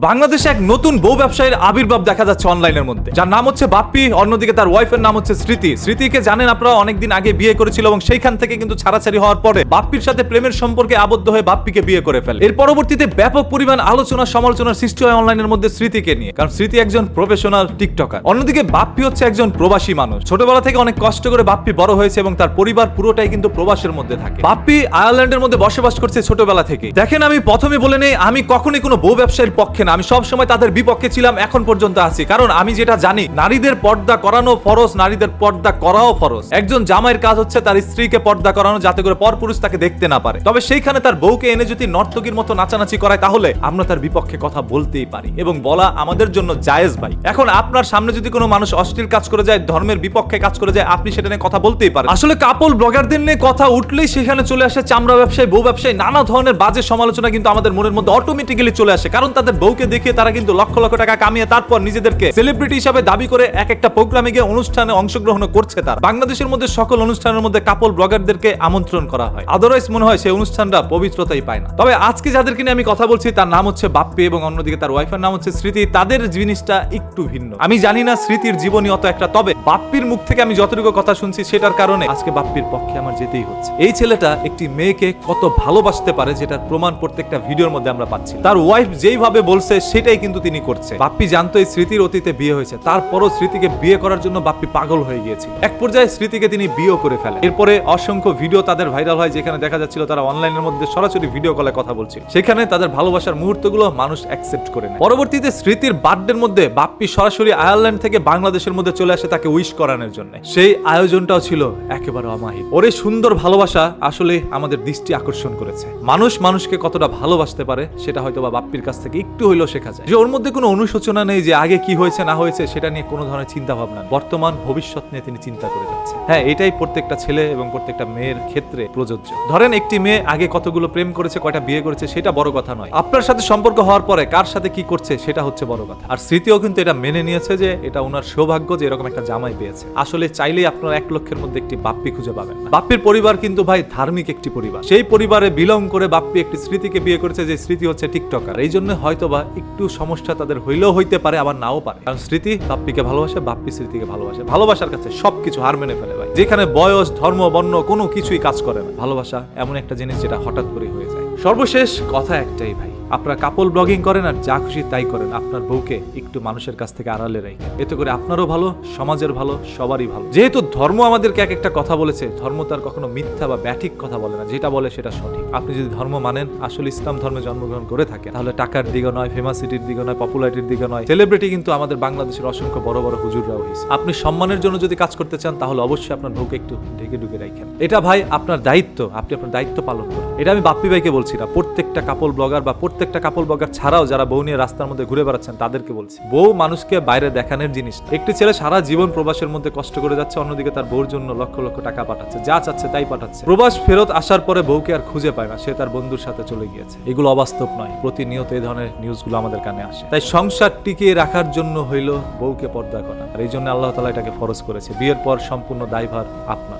বাংলাদেশে এক নতুন বউ ব্যবসায়ীর আবির্ভাব দেখা যাচ্ছে অনলাইনের মধ্যে, যার নাম হচ্ছে বাপ্পি, অন্যদিকে তার ওয়াইফের নাম হচ্ছে স্মৃতি। স্মৃতিকে জানেন আপনারা, অনেকদিন আগে বিয়ে করেছিল এবং সেইখান থেকে কিন্তু ছাড়াছাড়ি হওয়ার পরে বাপ্পির সাথে প্রেমের সম্পর্কে আবদ্ধ হয়ে বাপ্পিকে বিয়ে করে ফেলে। এর পরবর্তীতে ব্যাপক পরিমাণ আলোচনা সমালোচনার সৃষ্টি হয় অনলাইনের মধ্যে স্মৃতিকে নিয়ে, কারণ স্মৃতি একজন প্রফেশনাল টিকটকার, অন্যদিকে বাপ্পি হচ্ছে একজন প্রবাসী মানুষ। ছোটবেলা থেকে অনেক কষ্ট করে বাপ্পি বড় হয়েছে এবং তার পরিবার পুরোটাই কিন্তু প্রবাসের মধ্যে থাকে। বাপ্পি আয়ারল্যান্ডের মধ্যে বসবাস করছে ছোটবেলা থেকে। দেখেন, আমি প্রথমে বলে নেই, আমি কখনোই কোনো বউ ব্যবসায়ীর পক্ষে না, আমি সবসময় তাদের বিপক্ষে ছিলাম, এখন পর্যন্ত আছি। কারণ আমি যেটা জানি, নারীদের পর্দা করানো ফরজ, নারীদের পর্দা করাও ফরজ। একজন জামাইয়ের কাজ হচ্ছে তার স্ত্রীকে পর্দা করানো, যাতে করে পরপুরুষ তাকে দেখতে না পারে। তবে সেইখানে তার বউকে এনে যদি নর্তকীর মতো নাচানাচি করায়, তাহলে আমরা তার বিপক্ষে কথা বলতেই পারি এবং বলা আমাদের জন্য জায়েজ ভাই। এখন আপনার সামনে যদি কোনো মানুষ অশ্লীল কাজ করে যায়, ধর্মের বিপক্ষে কাজ করে যায়, আপনি সেটা নিয়ে কথা বলতেই পারেন। আসলে কাপল ব্লগারদের নিয়ে কথা উঠলেই সেখানে চলে আসে চামড়া ব্যবসায়ী, বউ ব্যবসায়ী, নানা ধরনের বাজে সমালোচনা কিন্তু আমাদের মনের মধ্যে অটোমেটিক্যালি চলে আসে। কারণ তাদের বউকে দেখিয়ে তারা কিন্তু লক্ষ লক্ষ টাকা কামিয়ে তারপর নিজেদেরকে সেলিব্রিটি হিসাবে দাবি করে এক একটা প্রোগ্রামে গিয়ে অনুষ্ঠানে অংশগ্রহণ করছে। তারা বাংলাদেশের মধ্যে সকল অনুষ্ঠানের মধ্যে কাপল ব্লগারদেরকে আমন্ত্রণ করা হয়, আদারওয়াইজ মনে হয় সেই অনুষ্ঠানটা পবিত্রতাই পায় না। তবে আজকে যাদেরকে নিয়ে আমি কথা বলছি, তার নাম হচ্ছে বাপ্পি এবং অন্যদিকে তার ওয়াইফের নাম হচ্ছে স্মৃতি। তাদের জিনিসটা একটু ভিন্ন। আমি জানি না স্মৃতির জীবনী অত একটা, তবে বাপ্পির মুখ থেকে আমি যতটুকু কথা শুনছি, সেটার কারণে আজকে বাপ্পির পক্ষে আমার যেতেই হচ্ছে। এই ছেলেটা একটি মেয়েকে কত ভালোবাসতে পারে, যেটার প্রমাণ প্রত্যেকটা ভিডিওর মধ্যে আমরা পাচ্ছি। তার ওয়াইফ যেইভাবে বলছে সেটাই কিন্তু তিনি করছে। বাপ্পি জানতো এই স্মৃতির অতীতে বিয়ে হয়েছে, তারপরও স্মৃতিকে বিয়ে করার জন্য বাপ্পি পাগল হয়ে গিয়েছিল। এক পর্যায়ে স্মৃতিকে তিনি বিয়ে করে ফেলেন। এরপরে অসংখ্য ভিডিও তাদের ভাইরাল হয়, যেখানে দেখা যাচ্ছিল তারা অনলাইনের মধ্যে সরাসরি ভিডিও কলে কথা বলছিল। সেখানে তাদের ভালোবাসার মুহূর্তগুলো মানুষ অ্যাকসেপ্ট করে নেয়। পরবর্তীতে স্মৃতির বার্থডের মধ্যে বাপ্পি সরাসরি আয়ারল্যান্ড থেকে বাংলাদেশের মধ্যে চলে আসে তাকে উইশ করানোর জন্য। সেই আয়োজনটাও ছিল একেবারে অমায়িক। ওরে সুন্দর ভালোবাসা আসলে আমাদের দৃষ্টি আকর্ষণ করেছে। মানুষ মানুষকে কতটা ভালোবাসতে পারে সেটা হয়তো বা বাপ্পির কাছ থেকে একটু হইলেও শেখা যায়। যে ওর মধ্যে কোনো অনুশোচনা নেই যে আগে কি হয়েছে না হয়েছে সেটা নিয়ে কোনো ধরনের চিন্তা ভাবনা, বর্তমান ভবিষ্যৎ নিয়ে তিনি চিন্তা করে যাচ্ছে। হ্যাঁ, এটাই প্রত্যেকটা ছেলে এবং প্রত্যেকটা মেয়ের ক্ষেত্রে প্রযোজ্য। ধরেন, একটি মেয়ে আগে কতগুলো প্রেম করেছে, কয়টা বিয়ে করেছে, সেটা বড় কথা নয়। আপনার সাথে সম্পর্ক হওয়ার পরে কার সাথে কি করছে সেটা হচ্ছে বড় কথা। আর স্মৃতিও কিন্তু এটা মেনে নিয়েছে যে এটা ওনার সৌভাগ্য যে এরকম একটা জামাই পেয়েছে। আসলে চাইলেই আপনার 1 লক্ষের মধ্যে একটি বাপ্পি খুঁজে পাবেন না। বাপ্পির পরিবার কিন্তু ভাই ধার্মিক একটি পরিবার। সেই পরিবারে বিলং করে বাপ্পি একটি স্মৃতিকে বিয়ে করেছে, যে স্মৃতি হচ্ছে টিকটকার। এই জন্য হয়তোবা একটু সমস্যা তাদের হইলেও হইতে পারে, আবার নাও পারে। কারণ স্মৃতি বাপ্পিকে ভালোবাসে, বাপ্পি স্মৃতিকে ভালোবাসে। ভালোবাসার কাছে সবকিছু হার মেনে ফেলে ভাই, যেখানে বয়স, ধর্ম, বর্ণ কোনো কিছুই কাজ করে না। ভালোবাসা এমন একটা জিনিস যেটা হঠাৎ করে হয়ে যায়। সর্বশেষ কথা একটাই ভাই, আপনারা কাপল ব্লগিং করেন আর যা খুশি তাই করেন, আপনার বউকে একটু মানুষের কাছ থেকে আড়ালে রাখেন। এতে করে আপনারও ভালো, সমাজের ভালো, সবারই ভালো। যেহেতু ধর্ম আমাদেরকে এক একটা কথা বলেছে, ধর্ম তার কখনো মিথ্যা বা ব্যাঠিক কথা বলে না, যেটা বলে সেটা সঠিক। আপনি যদি ধর্ম মানেন, আসলে ইসলাম ধর্মে জন্মগ্রহণ করে থাকেন, তাহলে টাকার দিকে নয়, ফেমাসিটির দিকে নয়, পপুলারিটির দিকে নয়। সেলিব্রিটি কিন্তু আমাদের বাংলাদেশের অসংখ্য বড় বড় হুজুররাও হয়েছে। আপনি সম্মানের জন্য যদি কাজ করতে চান, তাহলে অবশ্যই আপনার বউকে একটু ঢেকে ঢুকে রাখেন। এটা ভাই আপনার দায়িত্ব, আপনি আপনার দায়িত্ব পালন করুন। এটা আমি বাপ্পি ভাইকে বলছি না, প্রত্যেকটা কাপল ব্লগার বা প্রত্যেকটা কাপল ব্লগার ছাড়াও যারা বউ নিয়ে রাস্তার মধ্যে ঘুরে বেড়াচ্ছেন তাদেরকে বলছি, বউ মানুষকে বাইরে দেখানোর জিনিস। একটি ছেলে সারা জীবন প্রবাসের মধ্যে কষ্ট করে যাচ্ছে, অন্যদিকে তার বউর জন্য লক্ষ লক্ষ টাকা পাঠাচ্ছে, যা চাচ্ছে তাই পাঠাচ্ছে। প্রবাস ফেরত আসার পরে বউকে আর খুঁজে পায় না, সে তার বন্ধুর সাথে চলে গিয়েছে। এগুলো অবাস্তব নয়, প্রতিনিয়ত এই ধরনের নিউজগুলো আমাদের কানে আসে। তাই সংসার টিকিয়ে রাখার জন্য হইল বউকে পর্দা করা, আর এই জন্য আল্লাহ তাআলা এটাকে ফরজ করেছে। বিয়ের পর সম্পূর্ণ দায়ভার আপনার।